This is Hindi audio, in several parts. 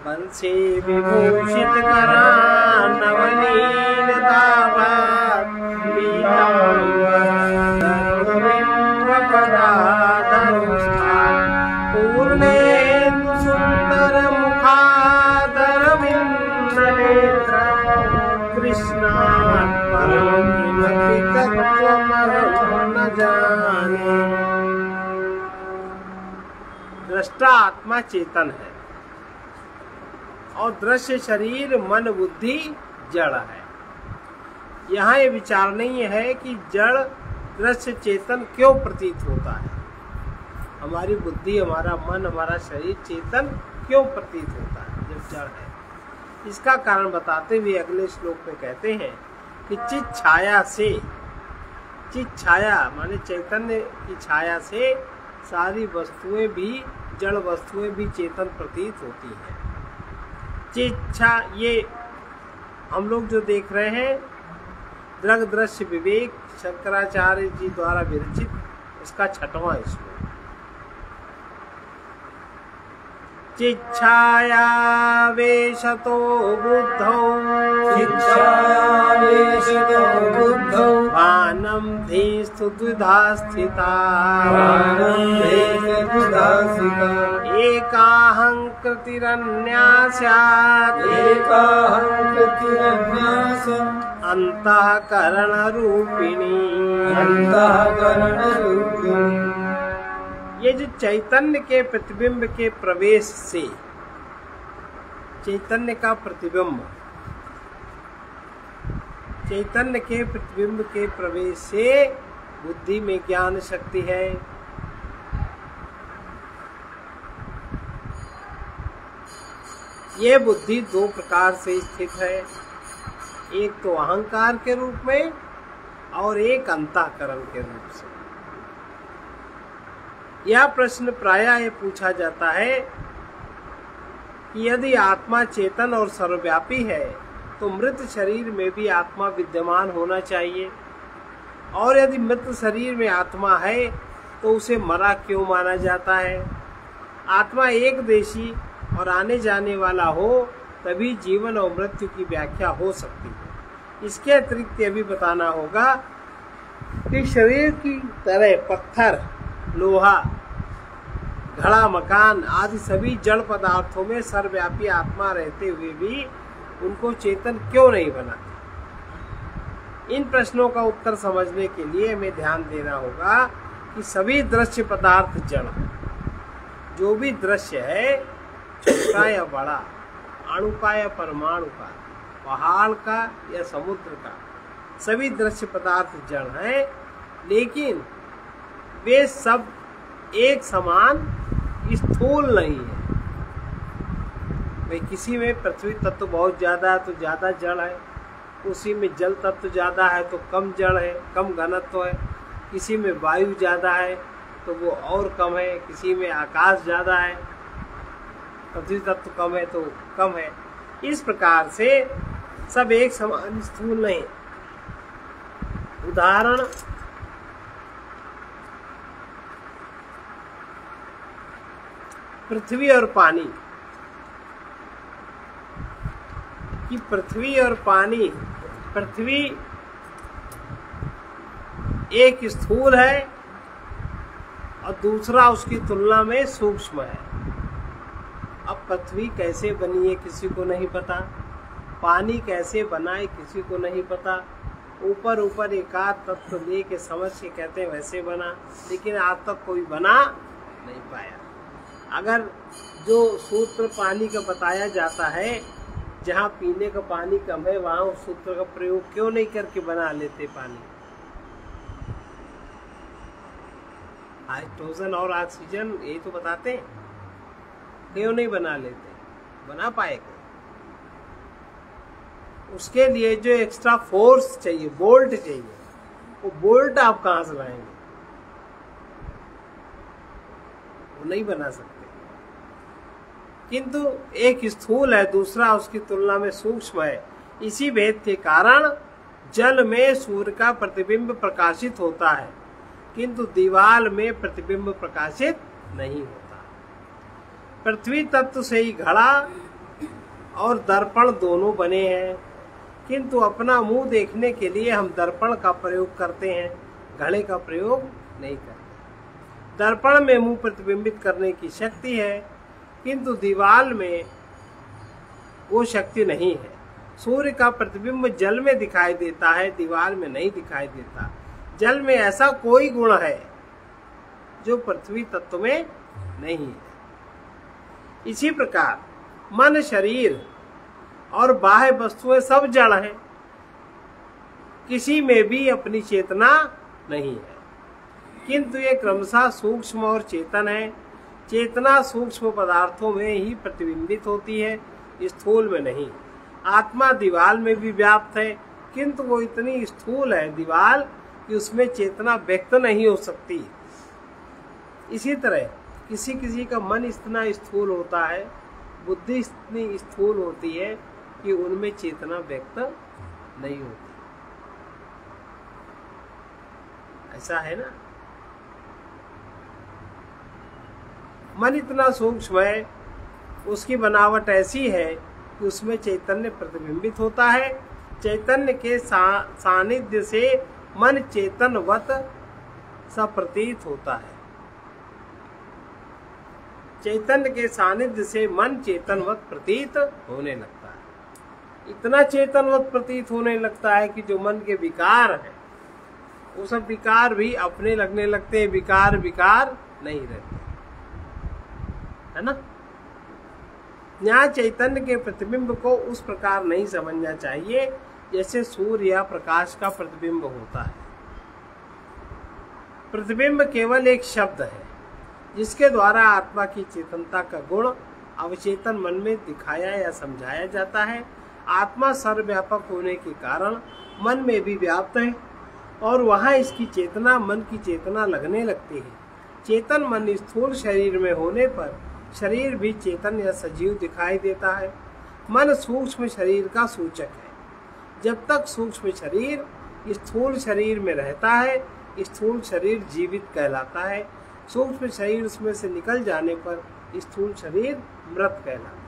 बंसी विभूषित करा नवनील दावत पूर्णेन्दु सुंदर मुखादर विंदनेत्र कृष्णात् परं किमपि तत्त्वमहं न जाने। दृष्टा आत्मा चेतन है और दृश्य शरीर मन बुद्धि जड़ है। यहाँ ये विचारणीय है कि जड़ दृश्य चेतन क्यों प्रतीत होता है। हमारी बुद्धि, हमारा मन, हमारा शरीर चेतन क्यों प्रतीत होता है जब जड़ है। इसका कारण बताते हुए अगले श्लोक में कहते हैं कि चित छाया से, चित छाया माने चैतन्य की छाया से सारी वस्तुएं भी, जड़ वस्तुएं भी चेतन प्रतीत होती हैं। चिच्छा, ये हम लोग जो देख रहे हैं दृग दृश्य विवेक शंकराचार्य जी द्वारा विरचित, इसका 6वां श्लोक। चिच्छायावेशतो बुद्धौ, चिच्छायावेशतो बुद्धौ भानं धीस्तु द्विधा स्थिता, भानं धीस्तु द्विधा स्थिता। एकाहं कृतिरन्या स्यात्, एकाहं कृतिरन्या स्यात्। अंतःकरण रूपिणी, अंतःकरण रूपिणी। ये जो चैतन्य के प्रतिबिंब के प्रवेश से, चैतन्य का प्रतिबिंब, चैतन्य के प्रतिबिंब के प्रवेश से बुद्धि में ज्ञान शक्ति है। ये बुद्धि 2 प्रकार से स्थित है, एक तो अहंकार के रूप में और एक अंतःकरण के रूप से। यह प्रश्न प्रायः ये पूछा जाता है कि यदि आत्मा चेतन और सर्वव्यापी है तो मृत शरीर में भी आत्मा विद्यमान होना चाहिए, और यदि मृत शरीर में आत्मा है तो उसे मरा क्यों माना जाता है। आत्मा एक देशी और आने जाने वाला हो तभी जीवन और मृत्यु की व्याख्या हो सकती है। इसके अतिरिक्त यह भी बताना होगा कि शरीर की तरह पत्थर, लोहा, घड़ा, मकान आदि सभी जड़ पदार्थों में सर्वव्यापी आत्मा रहते हुए भी उनको चेतन क्यों नहीं बना। इन प्रश्नों का उत्तर समझने के लिए हमें ध्यान देना होगा कि सभी दृश्य पदार्थ जड़ हैं। जो भी दृश्य है, छोटा या बड़ा, अणु का या परमाणु का, पहाड़ का या समुद्र का, सभी दृश्य पदार्थ जड़ हैं, लेकिन वे सब एक समान स्थूल नहीं है। वे किसी में पृथ्वी तत्व बहुत ज्यादा है तो ज्यादा जड़ है, उसी में जल तत्व ज्यादा है तो कम जड़ है, कम घनत्व है। किसी में वायु ज्यादा है तो वो और कम है, किसी में आकाश ज्यादा है, पृथ्वी तत्व कम है तो कम है। इस प्रकार से सब एक समान स्थूल नहीं। उदाहरण, पृथ्वी और पानी कि पृथ्वी और पानी, पृथ्वी एक स्थूल है और दूसरा उसकी तुलना में सूक्ष्म है। अब पृथ्वी कैसे बनी है किसी को नहीं पता, पानी कैसे बना है किसी को नहीं पता। ऊपर ऊपर एकाध तत्व ले के समझ के कहते हैं वैसे बना, लेकिन आज तक कोई बना नहीं पाया। अगर जो सूत्र पानी का बताया जाता है, जहाँ पीने का पानी कम है वहाँ उस सूत्र का प्रयोग क्यों नहीं करके बना लेते पानी। हाइड्रोजन और ऑक्सीजन यही तो बताते हैं, क्यों नहीं बना लेते, बना पाएगा। उसके लिए जो एक्स्ट्रा फोर्स चाहिए, बोल्ट चाहिए, वो बोल्ट आप कहाँ से लाएंगे, वो नहीं बना सकते। किंतु एक स्थूल है, दूसरा उसकी तुलना में सूक्ष्म है। इसी भेद के कारण जल में सूर्य का प्रतिबिंब प्रकाशित होता है, किंतु दीवार में प्रतिबिंब प्रकाशित नहीं होता। पृथ्वी तत्व से ही घड़ा और दर्पण दोनों बने हैं, किंतु अपना मुंह देखने के लिए हम दर्पण का प्रयोग करते हैं, घड़े का प्रयोग नहीं करते। दर्पण में मुंह प्रतिबिंबित करने की शक्ति है, किंतु दीवाल में वो शक्ति नहीं है। सूर्य का प्रतिबिंब जल में दिखाई देता है, दीवार में नहीं दिखाई देता। जल में ऐसा कोई गुण है जो पृथ्वी तत्व में नहीं है। इसी प्रकार मन, शरीर और बाह्य वस्तुएं सब जड़ हैं, किसी में भी अपनी चेतना नहीं है, किंतु ये क्रमशः सूक्ष्म और चेतन है। चेतना सूक्ष्म पदार्थों में ही प्रतिबिंबित होती है, स्थूल में नहीं। आत्मा दीवाल में भी व्याप्त है, किंतु वो इतनी स्थूल है दीवाल कि उसमें चेतना व्यक्त नहीं हो सकती। इसी तरह किसी किसी का मन इतना स्थूल होता है, बुद्धि इतनी स्थूल होती है कि उनमें चेतना व्यक्त नहीं होती। ऐसा है ना। मन इतना सूक्ष्म है, उसकी बनावट ऐसी है कि उसमें चैतन्य प्रतिबिंबित होता है। चैतन्य के सानिध्य से मन चेतनवत सा प्रतीत होता है। चैतन्य के सानिध्य से मन चेतनवत प्रतीत होने लगता है। इतना चेतनवत प्रतीत होने लगता है कि जो मन के विकार हैं वो सब विकार भी अपने लगने लगते हैं, विकार विकार नहीं रहते, है ना। यहाँ चैतन्य के प्रतिबिंब को उस प्रकार नहीं समझना चाहिए जैसे सूर्य या प्रकाश का प्रतिबिंब होता है। प्रतिबिंब केवल एक शब्द है जिसके द्वारा आत्मा की चेतनता का गुण अवचेतन मन में दिखाया या समझाया जाता है। आत्मा सर्वव्यापक होने के कारण मन में भी व्याप्त है और वहाँ इसकी चेतना मन की चेतना लगने लगती है। चेतन मन स्थूल शरीर में होने पर शरीर भी चेतन या सजीव दिखाई देता है। मन सूक्ष्म शरीर का सूचक है। जब तक सूक्ष्म शरीर स्थूल शरीर में रहता है, स्थूल शरीर जीवित कहलाता है। सूक्ष्म शरीर उसमें से निकल जाने पर स्थूल शरीर मृत कहलाता है।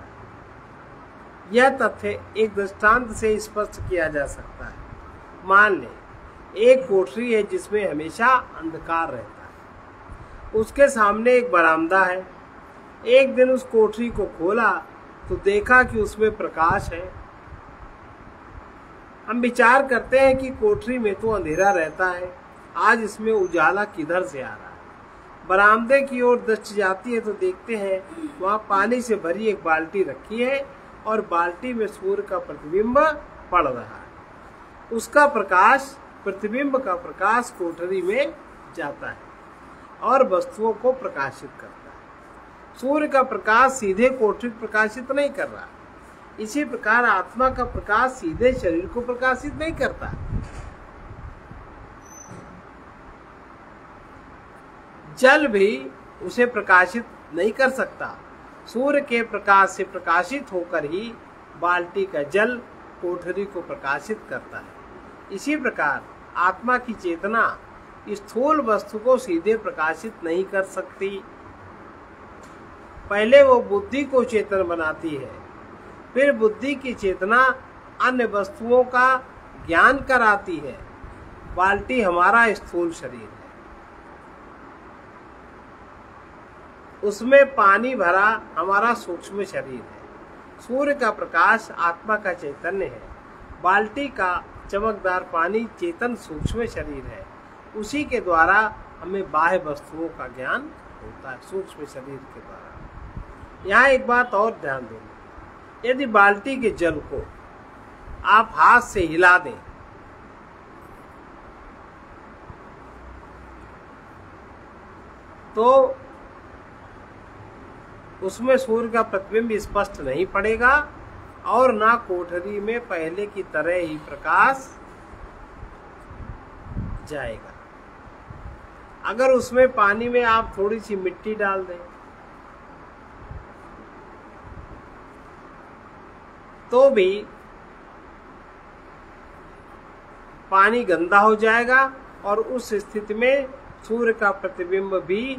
यह तथ्य एक दृष्टांत से स्पष्ट किया जा सकता है। मान लें एक कोठरी है जिसमें हमेशा अंधकार रहता है। उसके सामने एक बरामदा है। एक दिन उस कोठरी को खोला तो देखा कि उसमें प्रकाश है। हम विचार करते हैं कि कोठरी में तो अंधेरा रहता है, आज इसमें उजाला किधर से आ रहा है। बरामदे की ओर दृष्टि जाती है तो देखते हैं वहाँ पानी से भरी एक बाल्टी रखी है और बाल्टी में सूर्य का प्रतिबिंब पड़ रहा है। उसका प्रकाश, प्रतिबिंब का प्रकाश कोठरी में जाता है और वस्तुओं को प्रकाशित करता है। सूर्य का प्रकाश सीधे कोठरी प्रकाशित नहीं कर रहा। इसी प्रकार आत्मा का प्रकाश सीधे शरीर को प्रकाशित नहीं करता। जल भी उसे प्रकाशित नहीं कर सकता। सूर्य के प्रकाश से प्रकाशित होकर ही बाल्टी का जल कोठरी को प्रकाशित करता है। इसी प्रकार आत्मा की चेतना स्थूल वस्तु को सीधे प्रकाशित नहीं कर सकती। पहले वो बुद्धि को चेतन बनाती है, फिर बुद्धि की चेतना अन्य वस्तुओं का ज्ञान कराती है। बाल्टी हमारा स्थूल शरीर है, उसमें पानी भरा हमारा सूक्ष्म शरीर है। सूर्य का प्रकाश आत्मा का चैतन्य है। बाल्टी का चमकदार पानी चेतन सूक्ष्म शरीर है। उसी के द्वारा हमें बाह्य वस्तुओं का ज्ञान होता है, सूक्ष्म शरीर के द्वारा। यहाँ एक बात और ध्यान देना, यदि बाल्टी के जल को आप हाथ से हिला दें तो उसमें सूर्य का प्रतिबिंब स्पष्ट नहीं पड़ेगा और ना कोठरी में पहले की तरह ही प्रकाश जाएगा। अगर उसमें पानी में आप थोड़ी सी मिट्टी डाल दें तो भी पानी गंदा हो जाएगा और उस स्थिति में सूर्य का प्रतिबिंब भी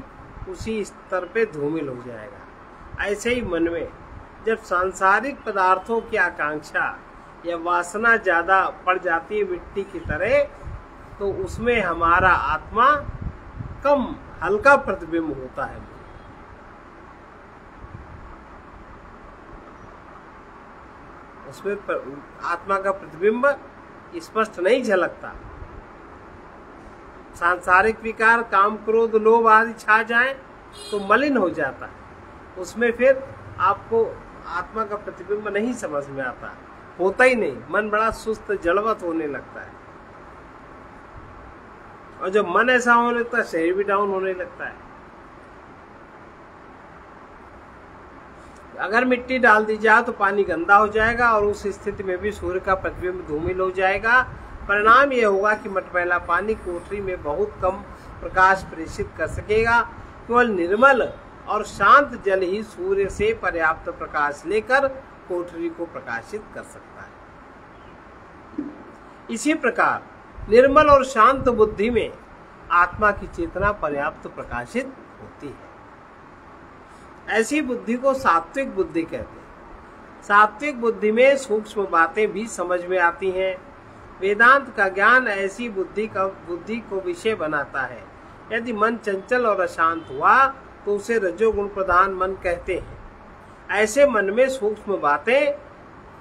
उसी स्तर पे धूमिल हो जाएगा। ऐसे ही मन में जब सांसारिक पदार्थों की आकांक्षा या वासना ज्यादा पड़ जाती है मिट्टी की तरह, तो उसमें हमारा आत्मा कम हल्का प्रतिबिंब होता है। उसमें आत्मा का प्रतिबिंब स्पष्ट नहीं झलकता। सांसारिक विकार, काम, क्रोध, लोभ आदि छा जाए तो मलिन हो जाता है। उसमें फिर आपको आत्मा का प्रतिबिंब नहीं समझ में आता, होता ही नहीं। मन बड़ा सुस्त जड़वत होने लगता है, और जब मन ऐसा होने लगता है शरीर भी डाउन होने लगता है। अगर मिट्टी डाल दी जाए तो पानी गंदा हो जाएगा और उस स्थिति में भी सूर्य का प्रतिबिंब धूमिल हो जाएगा। परिणाम यह होगा कि मटमैला पानी कोठरी में बहुत कम प्रकाश प्रेषित कर सकेगा। केवल निर्मल और शांत जल ही सूर्य से पर्याप्त प्रकाश लेकर कोठरी को प्रकाशित कर सकता है। इसी प्रकार निर्मल और शांत बुद्धि में आत्मा की चेतना पर्याप्त प्रकाशित होती है। ऐसी बुद्धि को सात्विक बुद्धि कहते हैं। सात्विक बुद्धि में सूक्ष्म बातें भी समझ में आती हैं। वेदांत का ज्ञान ऐसी बुद्धि को विषय बनाता है। यदि मन चंचल और अशांत हुआ तो उसे रजोगुण प्रधान मन कहते हैं। ऐसे मन में सूक्ष्म बातें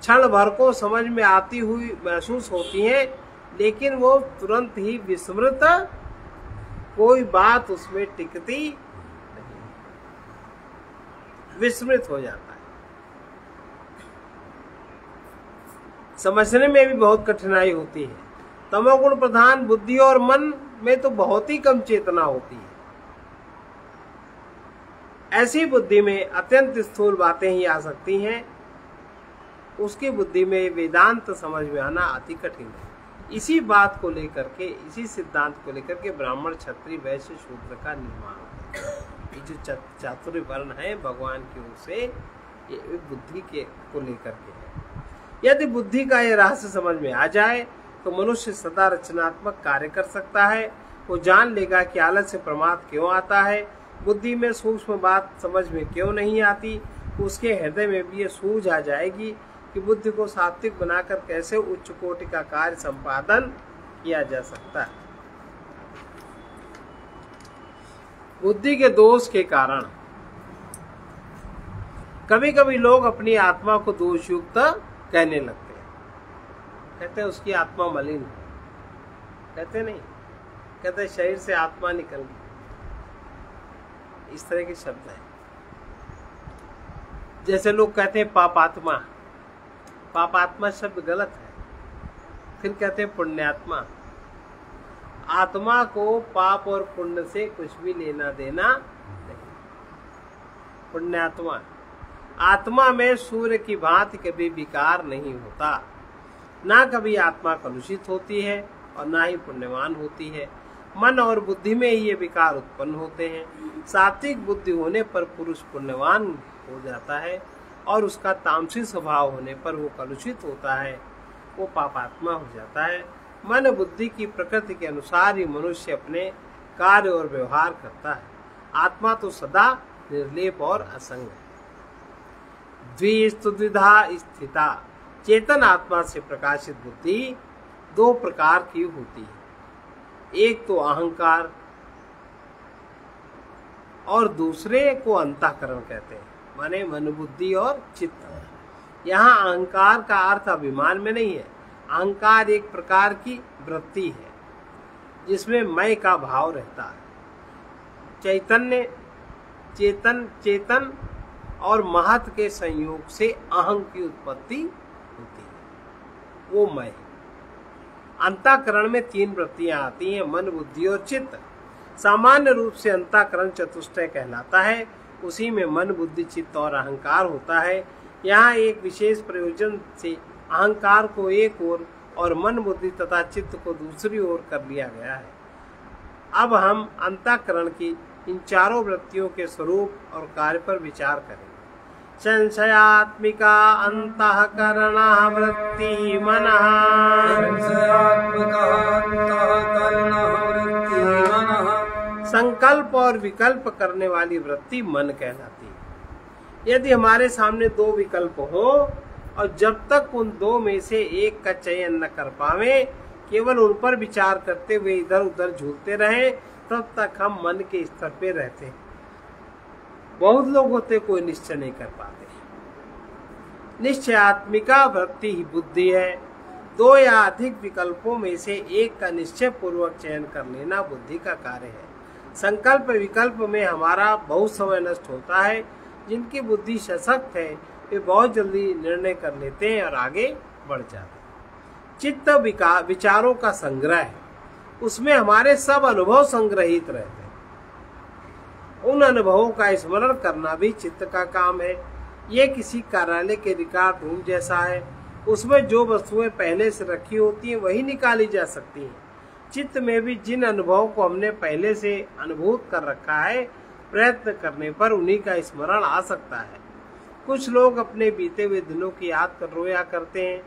क्षण भर को समझ में आती हुई महसूस होती हैं, लेकिन वो तुरंत ही विस्मृत, कोई बात उसमें टिकती नहीं, विस्मृत हो जाता है। समझने में भी बहुत कठिनाई होती है। तमोगुण प्रधान बुद्धि और मन में तो बहुत ही कम चेतना होती है। ऐसी बुद्धि में अत्यंत स्थूल बातें ही आ सकती हैं। उसकी बुद्धि में वेदांत समझ में आना अति कठिन है। इसी बात को लेकर के, इसी सिद्धांत को लेकर के ब्राह्मण, क्षत्रिय, वैश्य, शूद्र का निर्माण होता है। ये जो चातुर्य वर्ण है भगवान की ओर से, ये बुद्धि के को लेकर के है। यदि बुद्धि का ये रहस्य समझ में आ जाए तो मनुष्य सदा रचनात्मक कार्य कर सकता है। वो जान लेगा कि आलस्य प्रमाद क्यों आता है, बुद्धि में सूक्ष्म बात समझ में क्यों नहीं आती। उसके हृदय में भी ये सूझ आ जाएगी कि बुद्धि को सात्विक बनाकर कैसे उच्च कोटि का कार्य संपादन किया जा सकता है। बुद्धि के दोष के कारण कभी कभी लोग अपनी आत्मा को दोषयुक्त कहने लगते हैं। कहते हैं उसकी आत्मा मलिन है, कहते नहीं, कहते शरीर से आत्मा निकल गई। इस तरह के शब्द हैं। जैसे लोग कहते हैं पापात्मा, पापात्मा शब्द गलत है। फिर कहते हैं पुण्यात्मा। आत्मा को पाप और पुण्य से कुछ भी लेना देना नहीं। पुण्यात्मा, आत्मा में सूर्य की भांति कभी विकार नहीं होता। ना कभी आत्मा कलुषित होती है और ना ही पुण्यवान होती है। मन और बुद्धि में ही ये विकार उत्पन्न होते हैं। सात्विक बुद्धि होने पर पुरुष पुण्यवान हो जाता है और उसका तामसी स्वभाव होने पर वो कलुषित होता है, वो पापात्मा हो जाता है। मन बुद्धि की प्रकृति के अनुसार ही मनुष्य अपने कार्य और व्यवहार करता है। आत्मा तो सदा निर्लेप और असंग है। द्विस्तु द्विधा स्थिता, चेतन आत्मा से प्रकाशित बुद्धि दो प्रकार की होती है। एक तो अहंकार और दूसरे को अंतःकरण कहते हैं, माने मन, बुद्धि और चित्त। यहाँ अहंकार का अर्थ अभिमान में नहीं है। अहंकार एक प्रकार की वृत्ति है जिसमें मैं का भाव रहता है। चैतन्य, चेतन और महत के संयोग से अहं की उत्पत्ति होती है, वो मैं। अंतःकरण में तीन वृत्तियां आती हैं, मन, बुद्धि और चित्त। सामान्य रूप से अंतःकरण चतुष्टय कहलाता है। उसी में मन, बुद्धि, चित्त और अहंकार होता है। यहाँ एक विशेष प्रयोजन से अहंकार को एक ओर और मन, बुद्धि तथा चित्त को दूसरी ओर कर लिया गया है। अब हम अंतःकरण की इन चारों वृत्तियों के स्वरूप और कार्य पर विचार करेंगे। संशयात्मिका अंतःकरण वृत्ति मनः, संकल्प और विकल्प करने वाली वृत्ति मन कहलाती है। यदि हमारे सामने दो विकल्प हो और जब तक उन दो में से एक का चयन न कर पावे, केवल उन पर विचार करते हुए इधर उधर झूलते रहें, तब तक हम मन के स्तर पे रहते हैं। बहुत लोग होते कोई निश्चय नहीं कर पाते। निश्चयात्मिका वृत्ति ही बुद्धि है। दो या अधिक विकल्पों में से एक का निश्चय पूर्वक चयन कर लेना बुद्धि का कार्य है। संकल्प विकल्प में हमारा बहुत समय नष्ट होता है। जिनकी बुद्धि सशक्त है वे बहुत जल्दी निर्णय कर लेते हैं और आगे बढ़ जाते हैं। चित्त विचारों का संग्रह है, उसमें हमारे सब अनुभव संग्रहित रहते हैं। उन अनुभवों का स्मरण करना भी चित्त का काम है। ये किसी कार्यालय के रिकॉर्ड रूम जैसा है, उसमें जो वस्तुएं पहले से रखी होती हैं वही निकाली जा सकती हैं। चित्त में भी जिन अनुभवों को हमने पहले से अनुभूत कर रखा है, प्रयत्न करने पर उन्हीं का स्मरण आ सकता है। कुछ लोग अपने बीते हुए दिनों की याद कर रोया करते हैं।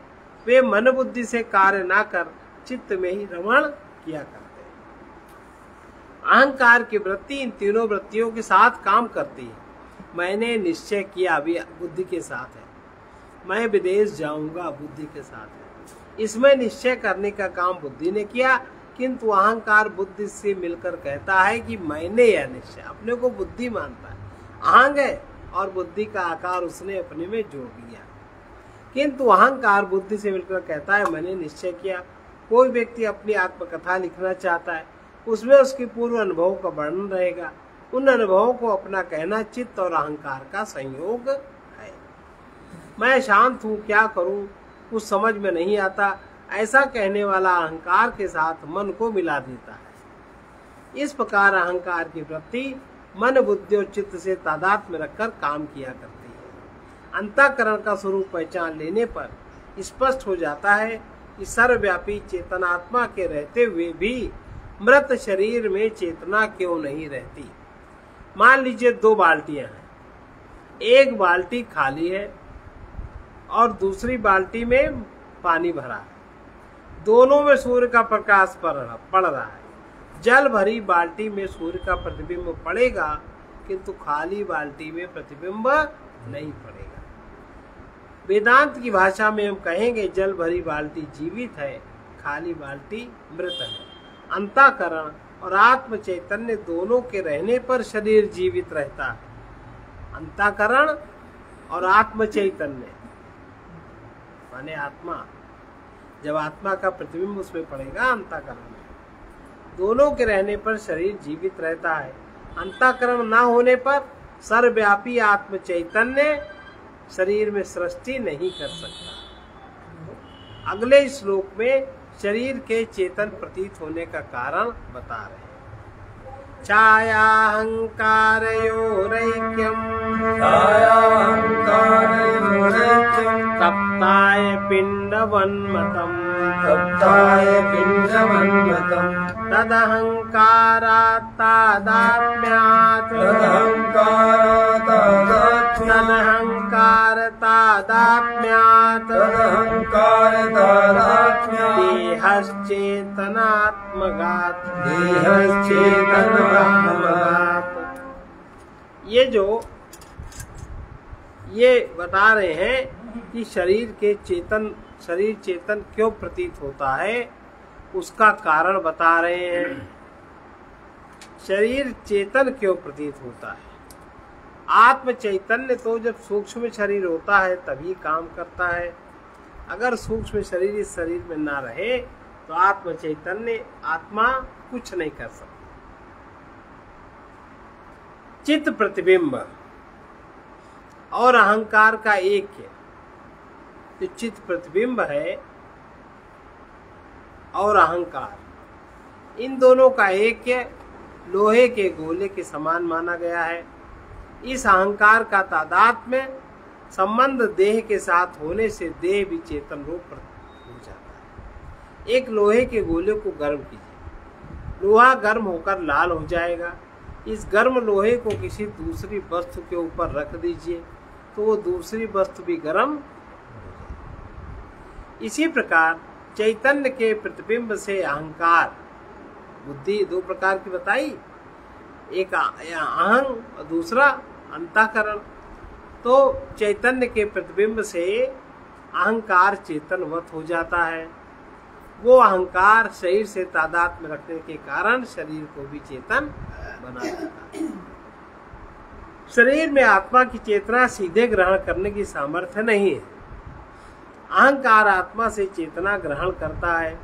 वे मन बुद्धि से कार्य ना कर चित्त में ही रमण किया करते हैं। अहंकार की वृत्ति इन तीनों वृत्तियों के साथ काम करती है। मैंने निश्चय किया भी बुद्धि के साथ है, मैं विदेश जाऊंगा बुद्धि के साथ है। इसमें निश्चय करने का काम बुद्धि ने किया, किंतु अहंकार बुद्धि से मिलकर कहता है कि मैंने यह निश्चय, अपने को बुद्धि मानता है। अहंग है और बुद्धि का आकार उसने अपने में जोड़ लिया, किंतु अहंकार बुद्धि से मिलकर कहता है मैंने निश्चय किया। कोई व्यक्ति अपनी आत्मकथा लिखना चाहता है, उसमें उसके पूर्व अनुभवों का वर्णन रहेगा। उन अनुभवों को अपना कहना चित्त और अहंकार का संयोग है। मैं शांत हूँ, क्या करूँ, कुछ समझ में नहीं आता, ऐसा कहने वाला अहंकार के साथ मन को मिला देता है। इस प्रकार अहंकार की वृत्ति मन बुद्धि और चित्त से तादाद में रखकर काम किया करती है। अंतःकरण का स्वरूप पहचान लेने पर स्पष्ट हो जाता है कि सर्वव्यापी चेतनात्मा के रहते हुए भी मृत शरीर में चेतना क्यों नहीं रहती। मान लीजिए दो बाल्टियां हैं, एक बाल्टी खाली है और दूसरी बाल्टी में पानी भरा है। दोनों में सूर्य का प्रकाश पड़ रहा है। जल भरी बाल्टी में सूर्य का प्रतिबिंब पड़ेगा, किंतु खाली बाल्टी में प्रतिबिंब नहीं पड़ेगा। वेदांत की भाषा में हम कहेंगे जल भरी बाल्टी जीवित है, खाली बाल्टी मृत है। अंतःकरण और आत्म चैतन्य दोनों के रहने पर शरीर जीवित रहता है। अंतःकरण और आत्म चैतन्य माने आत्मा, जब आत्मा का प्रतिबिंब उसमें पड़ेगा अंतःकरण में, दोनों के रहने पर शरीर जीवित रहता है। अंतःकरण ना होने पर सर्वव्यापी आत्म चैतन्य शरीर में सृष्टि नहीं कर सकता। अगले श्लोक में शरीर के चेतन प्रतीत होने का कारण बता रहे हैं। छायाहंकारयोरैक्यम् तप्ताय पिण्डवन्मतम् तदहंकारात् तादात्म्यात् देहश्चेतनात्मगात्। ये बता रहे हैं कि शरीर चेतन क्यों प्रतीत होता है, उसका कारण बता रहे हैं। शरीर चेतन क्यों प्रतीत होता है? आत्म चैतन्य तो जब सूक्ष्म शरीर होता है तभी काम करता है। अगर सूक्ष्म शरीर इस शरीर में ना रहे तो आत्म चैतन्य आत्मा कुछ नहीं कर सकता। चित्त प्रतिबिंब और अहंकार का एक है। जो चित्त प्रतिबिंब है और अहंकार, इन दोनों का ऐक्य लोहे के गोले के समान माना गया है। इस अहंकार का तादात्म्य संबंध देह के साथ होने से देह भी चेतन रूप हो जाता है। एक लोहे के गोले को गर्म कीजिए, लोहा गर्म होकर लाल हो जाएगा। इस गर्म लोहे को किसी दूसरी वस्तु के ऊपर रख दीजिए तो वो दूसरी वस्तु भी गर्म हो जाएगी। इसी प्रकार चैतन्य के प्रतिबिंब से अहंकार बुद्धि दो प्रकार की बताई, एक अहंग और दूसरा अंतःकरण। तो चैतन्य के प्रतिबिंब से अहंकार चेतनवत हो जाता है। वो अहंकार शरीर से तादात्म्य रखने के कारण शरीर को भी चेतन बना देता है। शरीर में आत्मा की चेतना सीधे ग्रहण करने की सामर्थ्य नहीं है। अहंकार आत्मा से चेतना ग्रहण करता है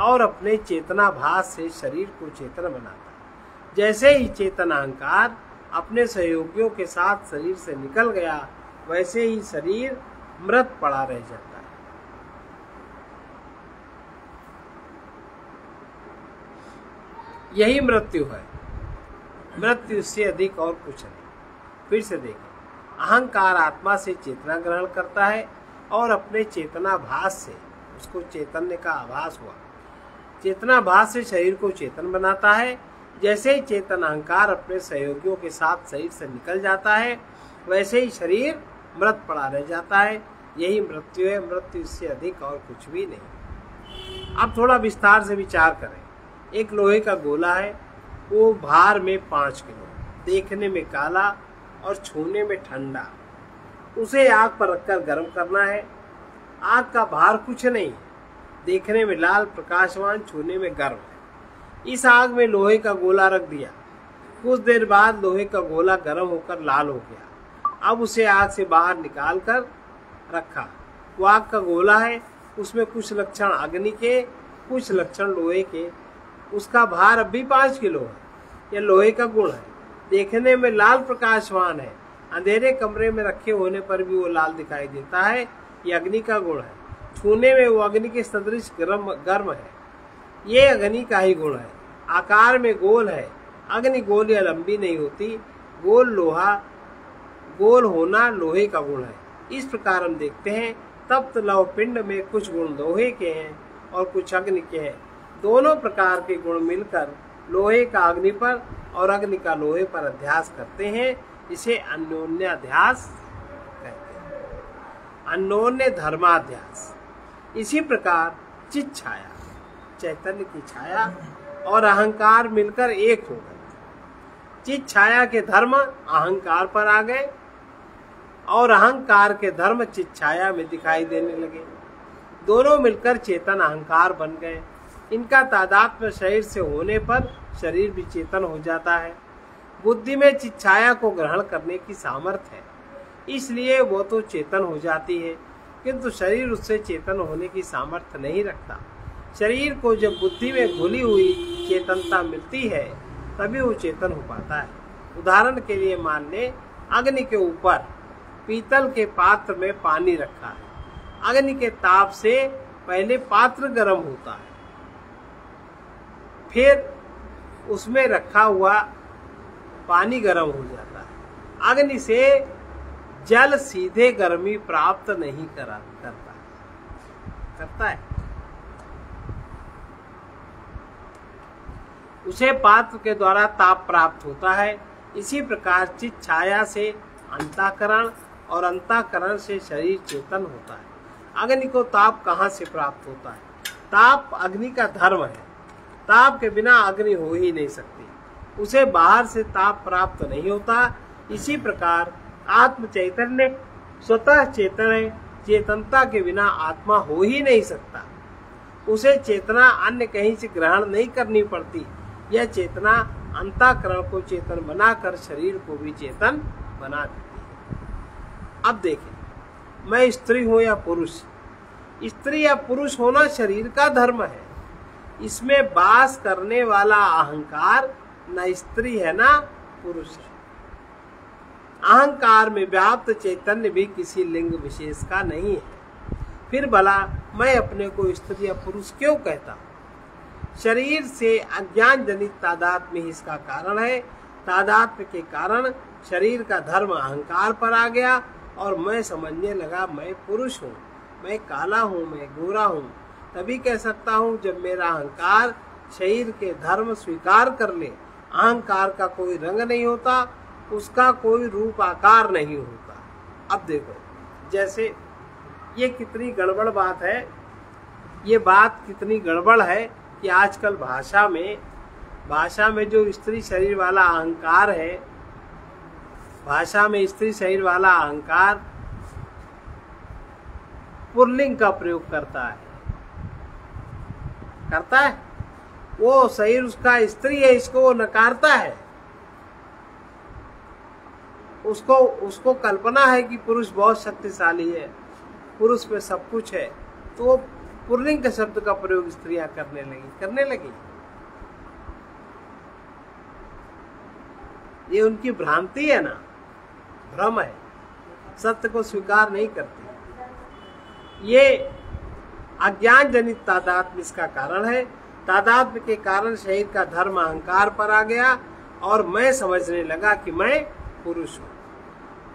और अपने चेतना भास से शरीर को चेतन बनाता है। जैसे ही चेतन अहंकार अपने सहयोगियों के साथ शरीर से निकल गया, वैसे ही शरीर मृत पड़ा रह जाता है। यही मृत्यु है। मृत्यु से अधिक और कुछ नहीं। फिर से देखें, अहंकार आत्मा से चेतना ग्रहण करता है और अपने चेतना भास से, उसको चैतन्य का आभास हुआ, चेतना भास से शरीर को चेतन बनाता है। जैसे ही चेतन अहंकार अपने सहयोगियों के साथ शरीर से निकल जाता है, वैसे ही शरीर मृत पड़ा रह जाता है। यही मृत्यु है। मृत्यु इससे अधिक और कुछ भी नहीं। अब थोड़ा विस्तार से विचार करें। एक लोहे का गोला है, वो भार में 5 किलो, देखने में काला और छूने में ठंडा। उसे आग पर रखकर गर्म करना है। आग का भार कुछ नहीं, देखने में लाल प्रकाशवान, छूने में गर्म है। इस आग में लोहे का गोला रख दिया। कुछ देर बाद लोहे का गोला गर्म होकर लाल हो गया। अब उसे आग से बाहर निकाल कर रखा। वो आग का गोला है, उसमें कुछ लक्षण अग्नि के, कुछ लक्षण लोहे के। उसका भार अब भी 5 किलो है। यह लोहे का गुण है। देखने में लाल प्रकाशवान है। अंधेरे कमरे में रखे होने पर भी वो लाल दिखाई देता है। ये अग्नि का गुण है। छूने में वो अग्नि के सदृश गर्म है। ये अग्नि का ही गुण है। आकार में गोल है। अग्नि गोल या लंबी नहीं होती। गोल होना लोहे का गुण है। इस प्रकार हम देखते हैं, तप्त लौह पिंड में कुछ गुण लोहे के हैं और कुछ अग्नि के हैं। दोनों प्रकार के गुण मिलकर लोहे का अग्नि पर और अग्नि का लोहे पर अध्यास करते हैं। इसे अन्योन्य अध्यास कहते हैं, अन्योन्य धर्माध्यास। इसी प्रकार चित छाया, चैतन्य की छाया और अहंकार मिलकर एक हो गए। चित छाया के धर्म अहंकार पर आ गए और अहंकार के धर्म चित छाया में दिखाई देने लगे। दोनों मिलकर चेतन अहंकार बन गए। इनका तादात्म्य शरीर से होने पर शरीर भी चेतन हो जाता है। बुद्धि में चित छाया को ग्रहण करने की सामर्थ्य है, इसलिए वो तो चेतन हो जाती है, किंतु शरीर उससे चेतन होने की सामर्थ्य नहीं रखता। शरीर को जब बुद्धि में घुली हुई चेतनता मिलती है, तभी वो चेतन हो पाता है। उदाहरण के लिए मान ले, अग्नि के ऊपर पीतल के पात्र में पानी रखा है। अग्नि के ताप से पहले पात्र गर्म होता है, फिर उसमें रखा हुआ पानी गर्म हो जाता है। अग्नि से जल सीधे गर्मी प्राप्त नहीं करता है। उसे पात्र के द्वारा ताप प्राप्त होता है। इसी प्रकार चित छाया से अंतःकरण और अंतःकरण से शरीर चेतन होता है। अग्नि को ताप कहाँ से प्राप्त होता है? ताप अग्नि का धर्म है। ताप के बिना अग्नि हो ही नहीं सकती। उसे बाहर से ताप प्राप्त नहीं होता। इसी प्रकार आत्म चैतन्य स्वतः चेतन है। चेतनता के बिना आत्मा हो ही नहीं सकता। उसे चेतना अन्य कहीं से ग्रहण नहीं करनी पड़ती। यह चेतना अंतःकरण को चेतन बनाकर शरीर को भी चेतन बना देती है। अब देखें, मैं स्त्री हूं या पुरुष। स्त्री या पुरुष होना शरीर का धर्म है। इसमें वास करने वाला अहंकार न स्त्री है ना पुरुष है। अहंकार में व्याप्त चैतन्य भी किसी लिंग विशेष का नहीं है। फिर भला मैं अपने को स्त्री या पुरुष क्यों कहता हूँ? शरीर से अज्ञान जनित तादात्म्य ही इसका कारण है। तादात्म्य के कारण शरीर का धर्म अहंकार पर आ गया और मैं समझने लगा मैं पुरुष हूँ, मैं काला हूँ, मैं गोरा हूँ। तभी कह सकता हूँ जब मेरा अहंकार शरीर के धर्म स्वीकार कर ले। अहंकार का कोई रंग नहीं होता, उसका कोई रूप आकार नहीं होता। अब देखो, जैसे ये कितनी गड़बड़ बात है। ये बात कितनी गड़बड़ है कि आजकल भाषा में जो स्त्री शरीर वाला अहंकार है, भाषा में स्त्री शरीर वाला अहंकार पुल्लिंग का प्रयोग करता है। वो शरीर उसका स्त्री है, इसको वो नकारता है। उसको कल्पना है कि पुरुष बहुत शक्तिशाली है, पुरुष में सब कुछ है, तो वो पुल्लिंग के शब्द का प्रयोग स्त्रियां करने लगी। ये उनकी भ्रांति है ना, भ्रम है, सत्य को स्वीकार नहीं करती। ये अज्ञान जनित तादात्म्य इसका कारण है। तादात्म्य के कारण शरीर का धर्म अहंकार पर आ गया और मैं समझने लगा कि मैं पुरुष हूँ,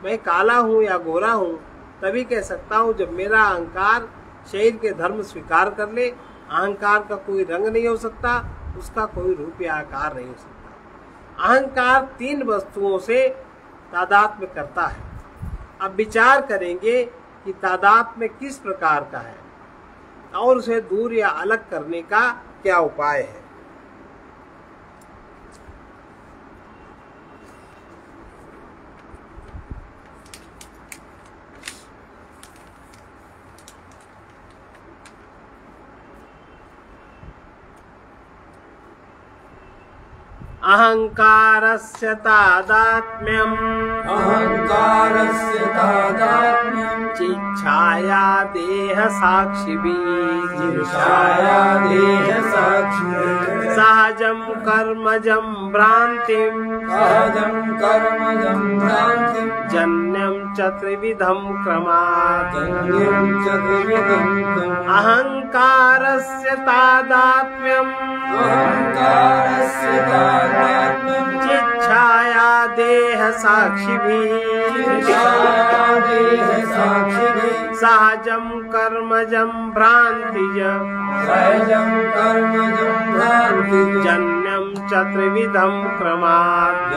मैं काला हूँ या गोरा हूँ तभी कह सकता हूँ जब मेरा अहंकार शरीर के धर्म स्वीकार कर ले। अहंकार का कोई रंग नहीं हो सकता, उसका कोई रूप या आकार नहीं हो सकता। अहंकार 3 वस्तुओं से तादात्म्य करता है। अब विचार करेंगे कि तादात्म्य किस प्रकार का है और उसे दूर या अलग करने का क्या उपाय है। अहंकारस्य तादात्म्यम् चिच्छाया देह साक्षिभिः सहजं कर्मजं भ्रान्तिं जन्यं च त्रिविधं क्रमात् अहंकारस्य तादात्म्यम् चिच्छाया देह साक्षिभिः सहजं कर्मजं भ्रान्तिजं जन्यं च त्रिविधं क्रमात्।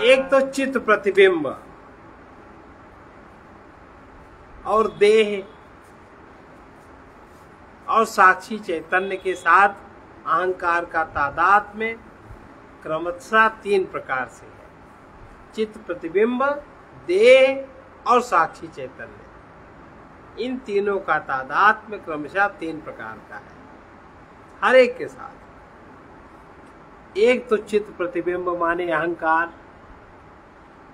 एक तो चित्त प्रतिबिंब और देह और साक्षी चैतन्य के साथ अहंकार का तादात्म्य क्रमशः 3 प्रकार से है। चित्त प्रतिबिंब, देह और साक्षी चैतन्य, इन तीनों का तादात्म्य क्रमशः 3 प्रकार का है हर एक के साथ। एक तो चित्त प्रतिबिंब माने अहंकार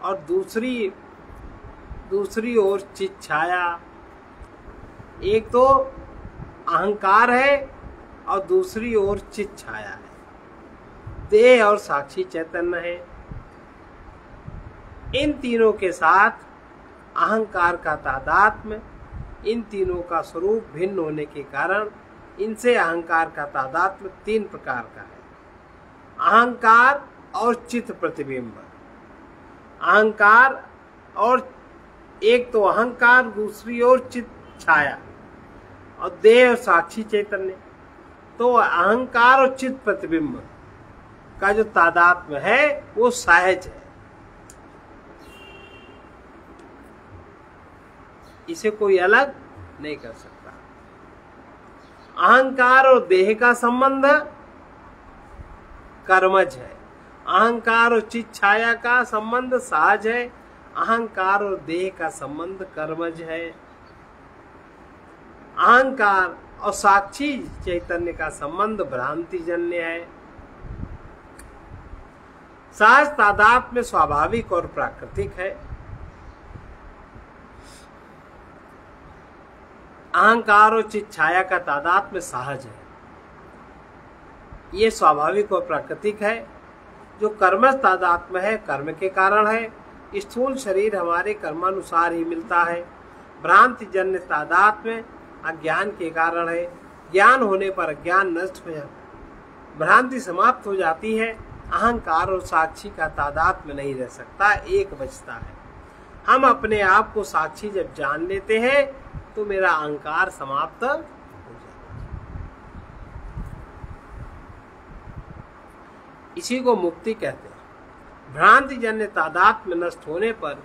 और दूसरी ओर चित्त छाया। एक तो अहंकार है और दूसरी ओर चित्त छाया है। देह और साक्षी चैतन्य है। इन तीनों के साथ अहंकार का तादात्म्य, इन तीनों का स्वरूप भिन्न होने के कारण इनसे अहंकार का तादात्म्य 3 प्रकार का है। अहंकार और चित्त प्रतिबिंब। अहंकार और एक तो अहंकार, दूसरी ओर चित्त छाया और देह और साक्षी चैतन्य। तो अहंकार और चित्त प्रतिबिंब का जो तादात्म्य है वो सहज है, इसे कोई अलग नहीं कर सकता। अहंकार और देह का संबंध कर्मज है। अहंकार और चित्त छाया का संबंध सहज है। अहंकार और देह का संबंध कर्मज है। अहंकार और साक्षी चैतन्य का संबंध भ्रांति जन्य है। सहज तादात्म्य स्वाभाविक और प्राकृतिक है। अहंकार और चित्त छाया का तादात्म्य सहज है, ये स्वाभाविक और प्राकृतिक है। जो कर्मज तादात्म्य है कर्म के कारण है। स्थूल शरीर हमारे कर्मानुसार ही मिलता है। भ्रांति जन्य तादात्म्य अज्ञान के कारण है। ज्ञान होने पर अज्ञान नष्ट हो जाता है, भ्रांति समाप्त हो जाती है। अहंकार और साक्षी का तादात्म्य नहीं रह सकता, एक बचता है। हम अपने आप को साक्षी जब जान लेते हैं तो मेरा अहंकार समाप्त हो जाता है। इसी को मुक्ति कहते हैं। भ्रांति जन्य तादात्म्य नष्ट होने पर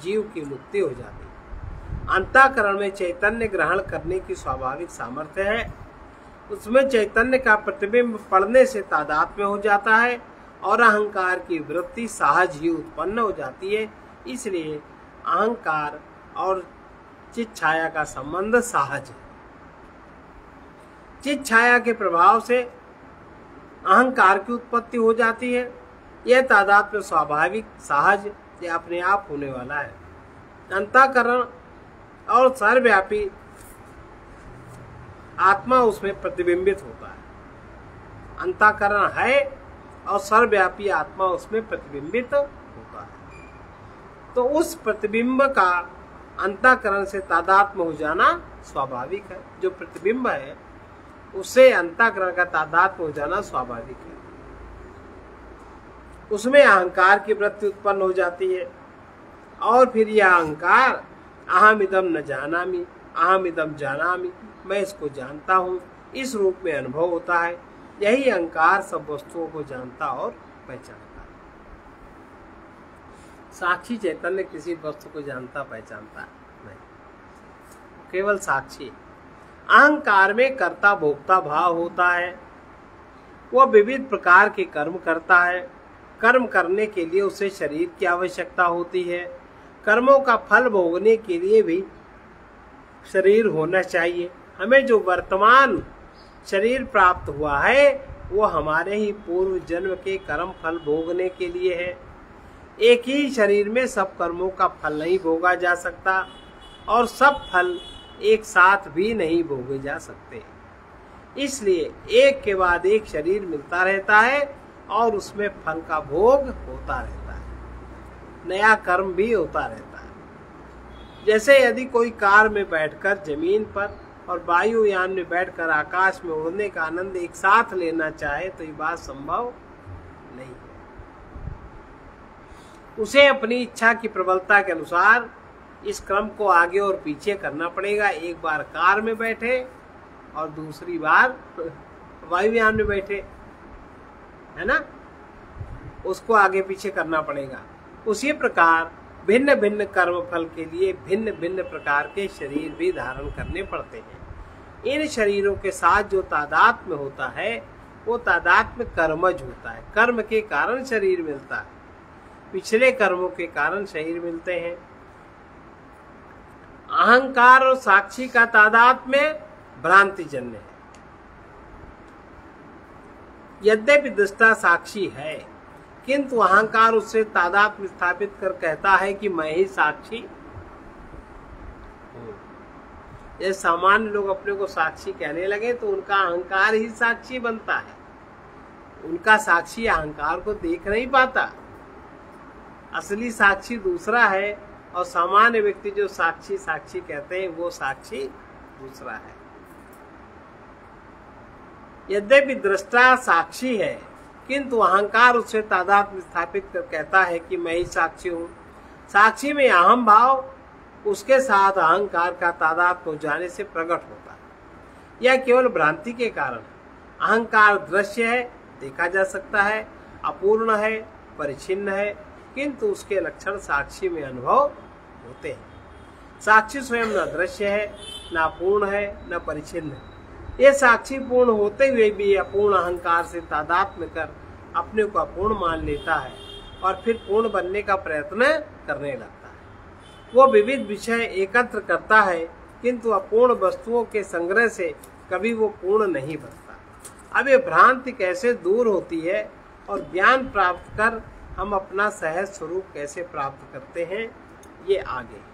जीव की मुक्ति हो जाती है। अंतःकरण में चैतन्य ग्रहण करने की स्वाभाविक सामर्थ्य है। उसमें चैतन्य का प्रतिबिंब पड़ने से तादात्म्य हो जाता है और अहंकार की वृत्ति सहज ही उत्पन्न हो जाती है। इसलिए अहंकार और चित छाया का संबंध सहज है। चित छाया के प्रभाव से अहंकार की उत्पत्ति हो जाती है। यह तादात्म्य स्वाभाविक, सहज या अपने आप होने वाला है। अंतःकरण और सर्वव्यापी आत्मा उसमें प्रतिबिंबित होता है। अंतःकरण है और सर्वव्यापी आत्मा उसमें प्रतिबिंबित होता है। तो उस प्रतिबिंब का अंतःकरण से तादात्म्य हो जाना स्वाभाविक है। जो प्रतिबिंब है उससे अंतःकरण का तादात्म्य हो जाना स्वाभाविक है। उसमें अहंकार की वृत्ति उत्पन्न हो जाती है और फिर यह अहंकार अहम इदम न जानामि, अहम इदम जानामि, मैं इसको जानता हूँ, इस रूप में अनुभव होता है। यही अहंकार सब वस्तुओं को जानता और पहचानता है। साक्षी चैतन्य किसी वस्तु को जानता पहचानता नहीं, केवल साक्षी। अहंकार में कर्ता भोक्ता भाव होता है। वह विविध प्रकार के कर्म करता है। कर्म करने के लिए उसे शरीर की आवश्यकता होती है। कर्मों का फल भोगने के लिए भी शरीर होना चाहिए। हमें जो वर्तमान शरीर प्राप्त हुआ है वो हमारे ही पूर्व जन्म के कर्म फल भोगने के लिए है। एक ही शरीर में सब कर्मों का फल नहीं भोगा जा सकता और सब फल एक साथ भी नहीं भोगे जा सकते। इसलिए एक के बाद एक शरीर मिलता रहता है और उसमें फल का भोग होता रहता है, नया कर्म भी होता रहता है। जैसे यदि कोई कार में बैठकर जमीन पर और वायुयान में बैठकर आकाश में उड़ने का आनंद एक साथ लेना चाहे तो ये बात संभव नहीं है। उसे अपनी इच्छा की प्रबलता के अनुसार इस क्रम को आगे और पीछे करना पड़ेगा। एक बार कार में बैठे और दूसरी बार वायुयान में बैठे, है ना, उसको आगे पीछे करना पड़ेगा। उसी प्रकार भिन्न भिन्न कर्म फल के लिए भिन्न भिन्न प्रकार के शरीर भी धारण करने पड़ते हैं। इन शरीरों के साथ जो तादात्म्य होता है वो तादात्म्य कर्मज होता है। कर्म के कारण शरीर मिलता है, पिछले कर्मों के कारण शरीर मिलते हैं। अहंकार और साक्षी का तादात्म्य भ्रांति जन्य है। यद्यपि दृष्टा साक्षी है किंतु अहंकार उससे तादात्म्य स्थापित कर कहता है कि मैं ही साक्षी हूं। ये सामान्य लोग अपने को साक्षी कहने लगे तो उनका अहंकार ही साक्षी बनता है। उनका साक्षी अहंकार को देख नहीं पाता। असली साक्षी दूसरा है और सामान्य व्यक्ति जो साक्षी साक्षी कहते हैं वो साक्षी दूसरा है। यद्यपि दृष्टा साक्षी है किंतु अहंकार उससे तादात्म्य स्थापित कर कहता है कि मैं ही साक्षी हूँ। साक्षी में अहम भाव उसके साथ अहंकार का तादात्म्य हो जाने से प्रकट होता है। यह केवल भ्रांति के कारण है। अहंकार दृश्य है, देखा जा सकता है, अपूर्ण है, परिच्छिन्न है, किंतु उसके लक्षण साक्षी में अनुभव होते हैं। साक्षी स्वयं न दृश्य है, न अपूर्ण है, न परिच्छिन्न है। ये साक्षी पूर्ण होते हुए भी अपूर्ण अहंकार से तादात्म्य कर अपने को अपूर्ण मान लेता है और फिर पूर्ण बनने का प्रयत्न करने लगता है। वो विविध विषय एकत्र करता है किंतु अपूर्ण वस्तुओं के संग्रह से कभी वो पूर्ण नहीं बनता। अब ये भ्रांति कैसे दूर होती है और ज्ञान प्राप्त कर हम अपना सहज स्वरूप कैसे प्राप्त करते हैं, ये आगे।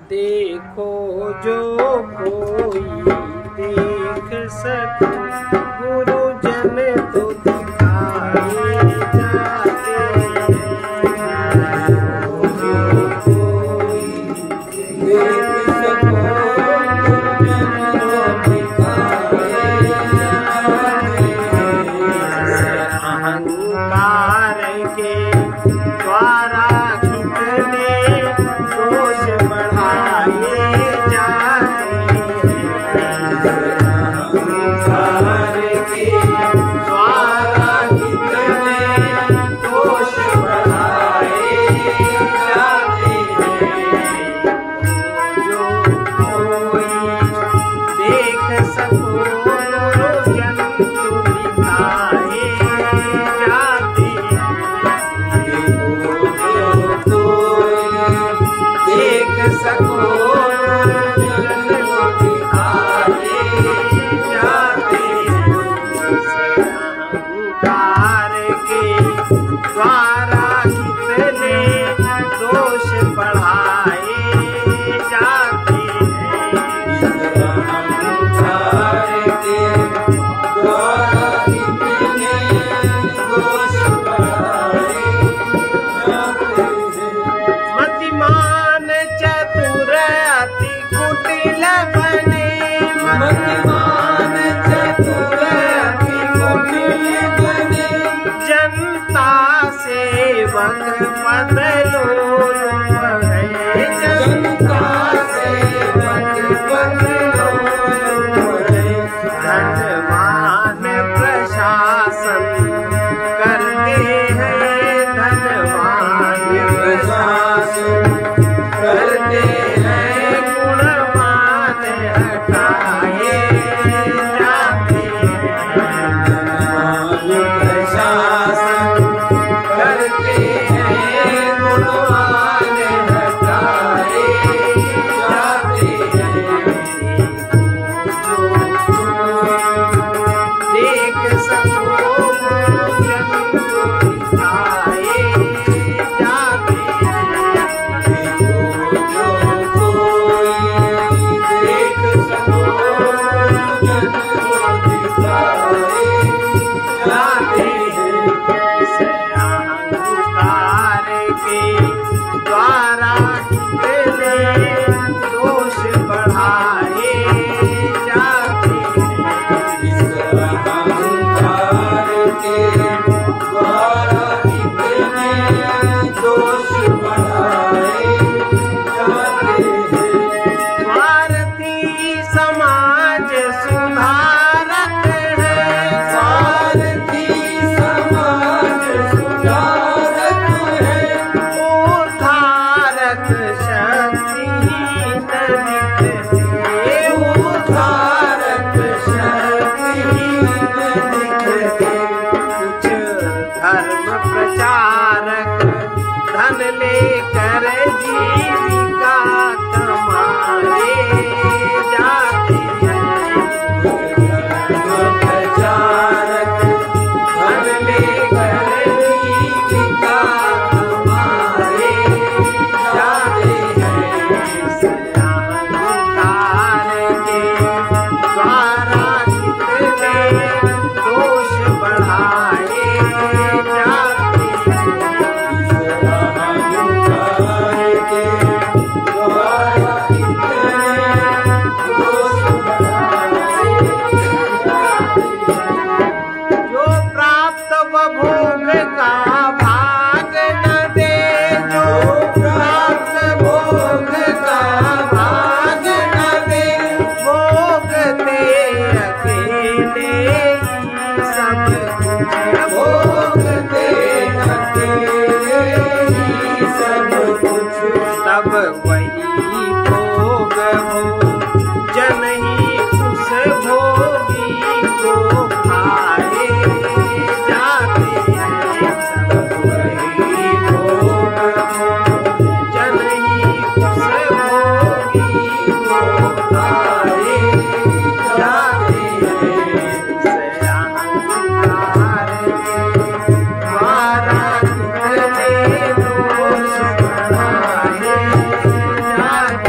देखो जो कोई देख सके, गुरुजन तो दिखाए जाते हैं। जो कोई देख सको गुरुजन तो दिखाए जाते हैं। अहंकार के द्वारा कितने दोष बढ़ाए जाते हैं। अहंकार के द्वारा कितने दोष बढ़ाए जाते हैं। जो कोई देख सको गुरुजन तो दिखाए जाते हैं। जो कोई देख सको गुरुजन तो दिखाए जाते हैं। अहंकार के द्वारा कितने दोष बढ़ाए जाते हैं। अहंकार के द्वारा कितने दोष बढ़ाए जाते हैं। मतिमान चतुर अति कुटिल बने, मतिमान चतुर अति कुटिल बने, जनता सेवक पद लोलुप है। जनता सेवक पद लोलुप है। धनवान प्रशासन करते हैं, धनवान प्रशासन करते हैं, गुणवान हटाए जाते हैं। प्रशासन करते हैं, गुणवान हटाए जाते हैं। देख सको गुरुजन को दिखाए जाते हैं। जो कोई देख सको गुरुजन को दिखाए जाते हैं। इस अहंकार के द्वारा कितने दोष बढ़ाए जाते हैं। इस अहंकार के द्वारा कितने दोष बढ़ाए जाते हैं। भारतीय समाज सुधारक है, भारतीय समाज सुधारक है, उद्धारक शक्तिहीन दिखते, उद्धारक शक्तिहीन दिखते। कुछ धर्म प्रचारक धन लेकर जीविका कमाए जाते हैं। प्रचारक धन लेकर जीविका कमाए जाते हैं। अहंकार के द्वारा कितने दोष बढ़ाए जाते हैं। अहंकार के द्वारा कितने दोष बढ़ाए जाते हैं। जो प्राप्त भोग का भाग न दे, जो प्राप्त भोग का भाग न दे, भोगते अकेले ही सब कुछ, भोगते अकेले ही सब कुछ। तब वही भोग हो जन ही उस भोगी को खाए जाते हैं। तब वही भोग हो जन ही उस भोगी को खाए जाते हैं। अहंकार के द्वारा कितने दोष बढ़ाए जाते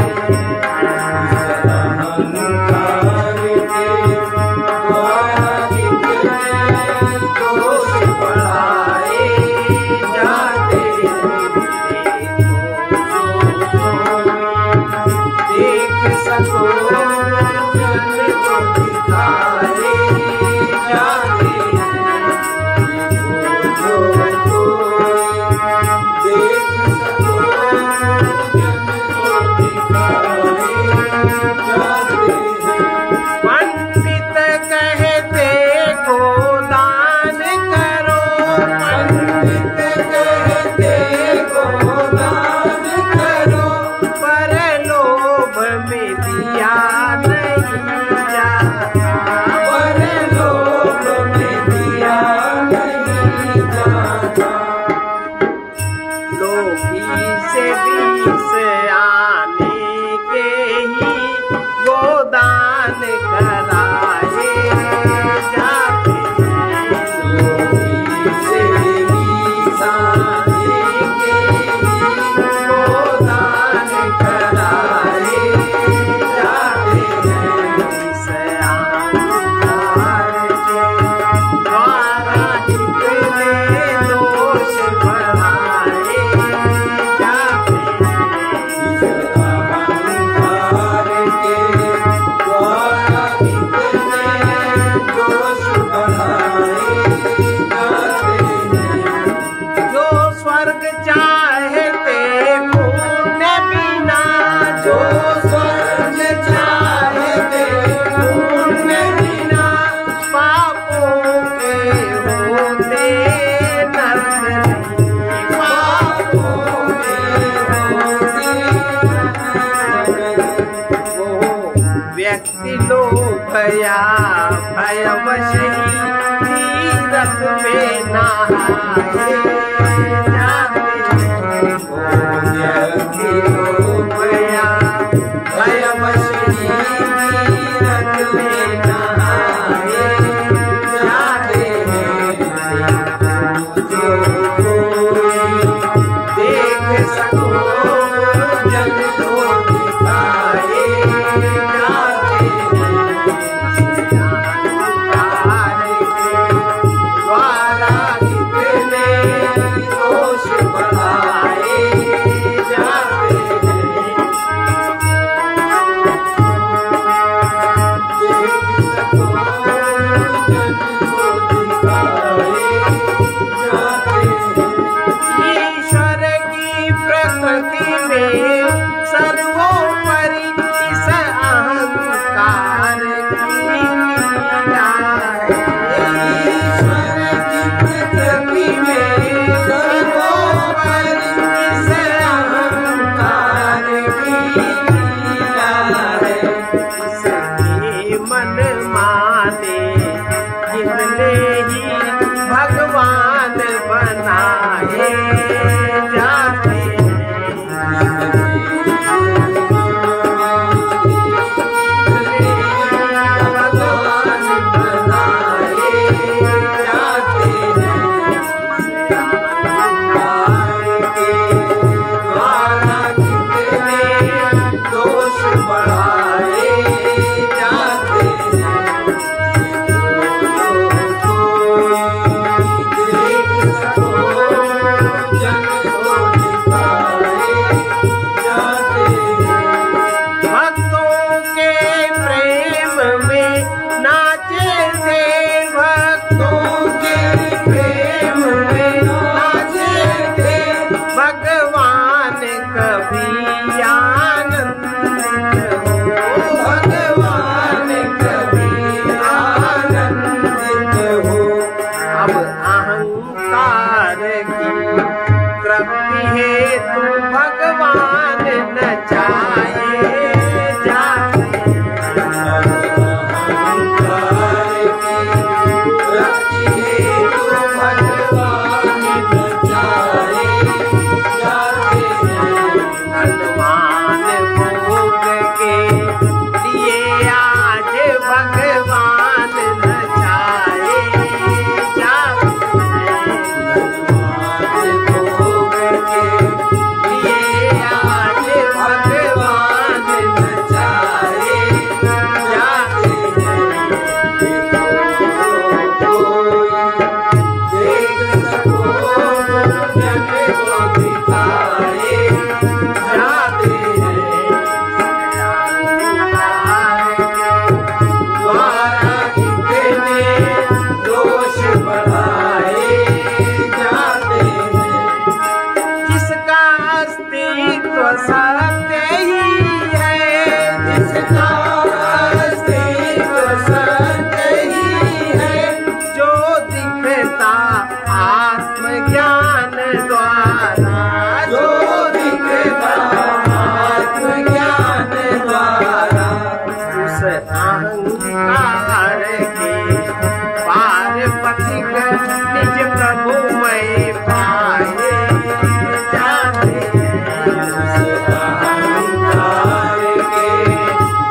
शक्ति लोभया भयवश ही तीरथ में नहाए जाते शक्ति लोभया भयवश ही तीरथ में नहाए जाते हैं। जो कोई देख सको जग को दिखाए जाते द्वारा कितने दोष बढ़ाए जाते हैं। देख सको जग को दिखाए जाते हैं। ईश्वर की प्रकृति में सर्वोपरि इस अहंकार की लीला है। ईश्वर की प्रकृति में सर्वोपरि इस अहंकार की लीला है। इसके मन माने जितने ही भगवान बनाए जाते भगवान बनाए जाते हैं। द्वारा कितने दोष बढ़ाए जाते हैं। देख सको जग को दिखाए जाते हैं। भक्तों के प्रेम में नाचे थे भक्तों के प्रेम में नाचे थे भगवान कभी आनंदित हो। भगवान कभी आनंदित हो। अब अहंकार की तृप्ति है तो भगवान नचाए जाते अहंकार की रति है तो भगवान नचाए जाते हैं। हनुमान भोग के लिए आज भगवान नचाए जाते भगवान भोग के लिए आज भगवान नचाए जाते हैं। कोई देख सको जग को दिखाए जाते हैं। द्वारा कितने दोष बढ़ाए जाते हैं। जिसका अस्तित्व सत्य ही है जिसका अस्तित्व सत्य ही है। जो दिखता आत्मज्ञान द्वारा जो दिखता आत्मज्ञान द्वारा। उस अहंकार के पारपथिक निज प्रभु में पाए जाते अहंकार के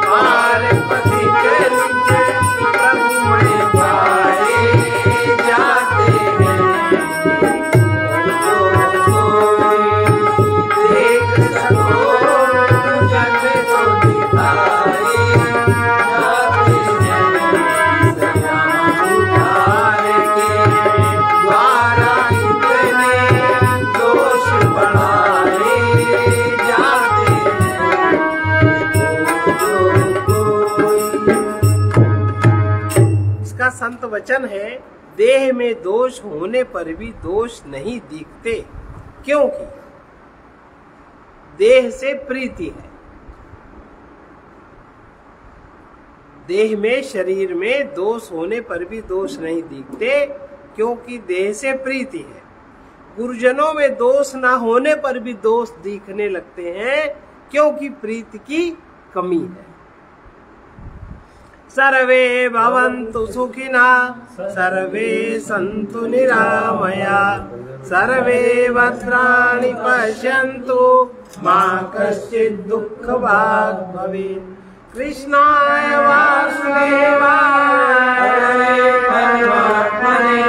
पारपथिक निज प्रभु में पाए जाते हैं। जो कोई देख सको जग को दिखाए जाते हैं। अहंकार के द्वारा इतने दोष बढ़ाए जाते हैं। इसका संत वचन है, देह में दोष होने पर भी दोष नहीं दिखते, क्योंकि देह से प्रीति है। देह में, शरीर में दोष होने पर भी दोष नहीं दिखते, क्योंकि देह से प्रीति है। गुरुजनों में दोष ना होने पर भी दोष दिखने लगते हैं, क्योंकि प्रीति की कमी है। सर्वे भवन्तु सुखिनः सर्वे सन्तु निरामया सर्वे भद्राणि पश्यन्तु मा कश्चित् दुःखभाग् भवेत्। कृष्णाय वासुदेवाय परमात्मने